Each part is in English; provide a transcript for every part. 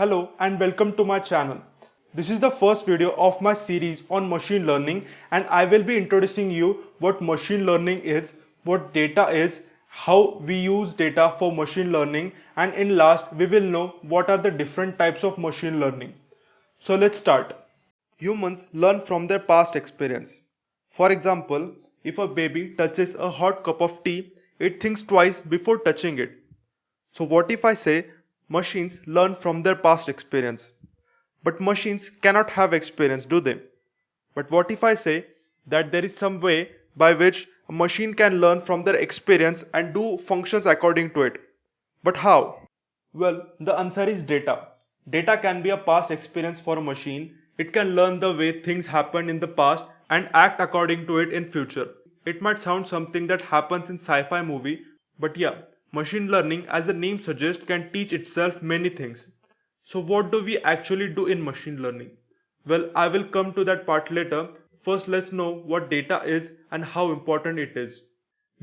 Hello and welcome to my channel. This is the first video of my series on machine learning and I will be introducing you what machine learning is, what data is, how we use data for machine learning, and in last we will know what are the different types of machine learning. So let's start. Humans learn from their past experience. For example, if a baby touches a hot cup of tea, it thinks twice before touching it. So what if I say machines learn from their past experience? But machines cannot have experience, do they? But what if I say that there is some way by which a machine can learn from their experience and do functions according to it? But how? Well, the answer is data. Data can be a past experience for a machine. It can learn the way things happened in the past and act according to it in future. It might sound something that happens in sci-fi movie, but yeah, machine learning as the name suggests can teach itself many things. So what do we actually do in machine learning? Well, I will come to that part later. First, let's know what data is and how important it is.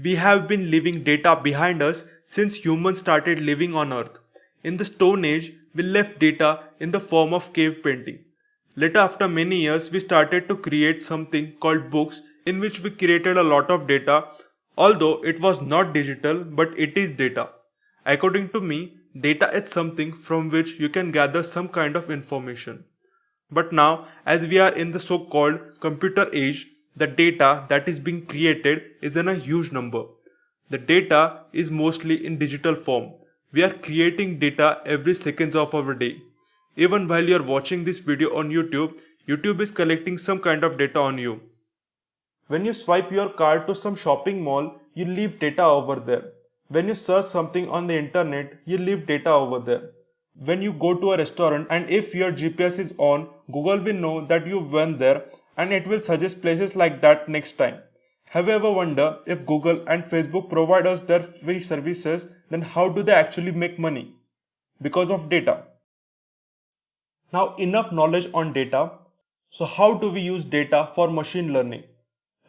We have been leaving data behind us since humans started living on Earth. In the Stone Age, we left data in the form of cave painting. Later, after many years, we started to create something called books in which we created a lot of data, although it was not digital, but it is data. According to me, data is something from which you can gather some kind of information. But now, as we are in the so-called computer age, the data that is being created is in a huge number. The data is mostly in digital form. We are creating data every seconds of our day. Even while you are watching this video on YouTube, YouTube is collecting some kind of data on you. When you swipe your card to some shopping mall, you leave data over there. When you search something on the internet, you leave data over there. When you go to a restaurant and if your GPS is on, Google will know that you went there and it will suggest places like that next time. Have you ever wondered if Google and Facebook provide us their free services, then how do they actually make money? Because of data. Now enough knowledge on data. So how do we use data for machine learning?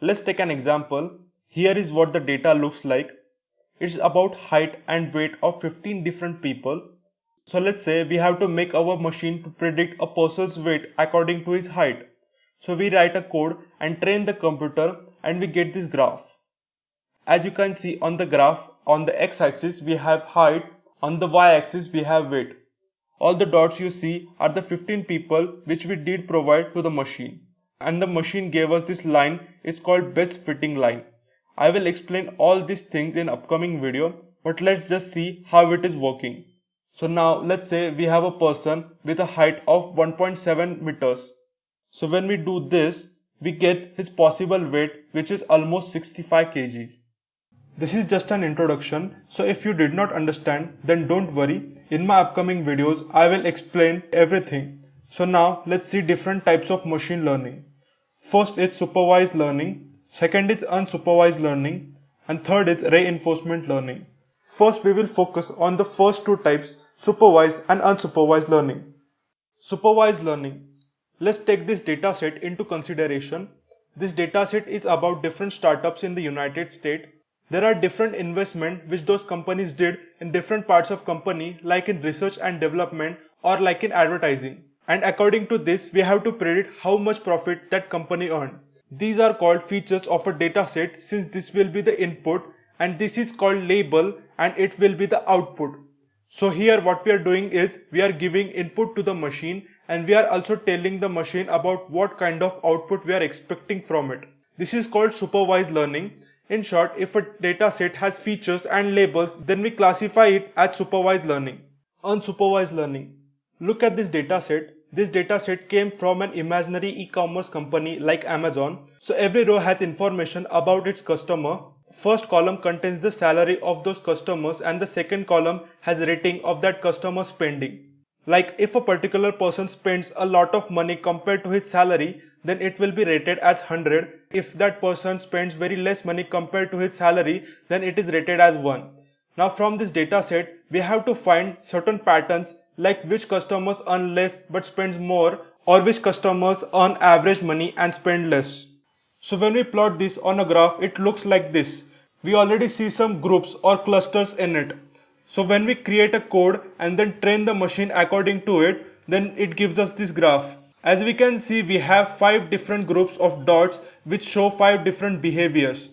Let's take an example. Here is what the data looks like. It's about height and weight of 15 different people. So let's say we have to make our machine to predict a person's weight according to his height. So we write a code and train the computer and we get this graph. As you can see on the graph, on the x-axis we have height, on the y-axis we have weight. All the dots you see are the 15 people which we did provide to the machine. And the machine gave us this line, it's called best fitting line. I will explain all these things in upcoming video, but let's just see how it is working. So now let's say we have a person with a height of 1.7 meters. So when we do this, we get his possible weight, which is almost 65 kgs. This is just an introduction, so if you did not understand, then don't worry. In my upcoming videos, I will explain everything. So now let's see different types of machine learning. First is supervised learning, second is unsupervised learning, and third is reinforcement learning. First we will focus on the first two types, supervised and unsupervised learning. Supervised learning. Let's take this dataset into consideration. This dataset is about different startups in the United States. There are different investment which those companies did in different parts of company, like in research and development or like in advertising. And according to this, we have to predict how much profit that company earned. These are called features of a dataset, since this will be the input and this is called label and it will be the output. So here what we are doing is we are giving input to the machine and we are also telling the machine about what kind of output we are expecting from it. This is called supervised learning. In short, if a dataset has features and labels, then we classify it as supervised learning. Unsupervised learning. Look at this dataset. This dataset came from an imaginary e-commerce company like Amazon. So every row has information about its customer. First column contains the salary of those customers and the second column has rating of that customer spending. Like if a particular person spends a lot of money compared to his salary, then it will be rated as 100. If that person spends very less money compared to his salary, then it is rated as 1. Now from this dataset, we have to find certain patterns like which customers earn less but spends more, or which customers earn average money and spend less. So when we plot this on a graph, it looks like this. We already see some groups or clusters in it. So when we create a code and then train the machine according to it, then it gives us this graph. As we can see, we have 5 different groups of dots which show 5 different behaviors.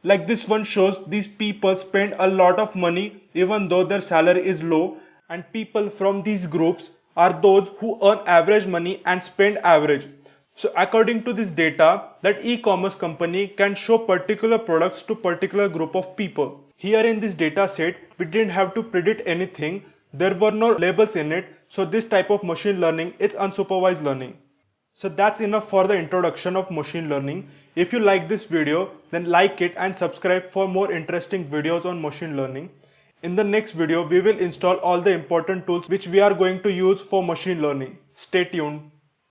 Like this one shows these people spend a lot of money even though their salary is low, and people from these groups are those who earn average money and spend average. So according to this data, that e-commerce company can show particular products to particular group of people. Here in this data set, we didn't have to predict anything. There were no labels in it. So this type of machine learning is unsupervised learning. So that's enough for the introduction of machine learning. If you like this video, then like it and subscribe for more interesting videos on machine learning. In the next video, we will install all the important tools which we are going to use for machine learning. Stay tuned.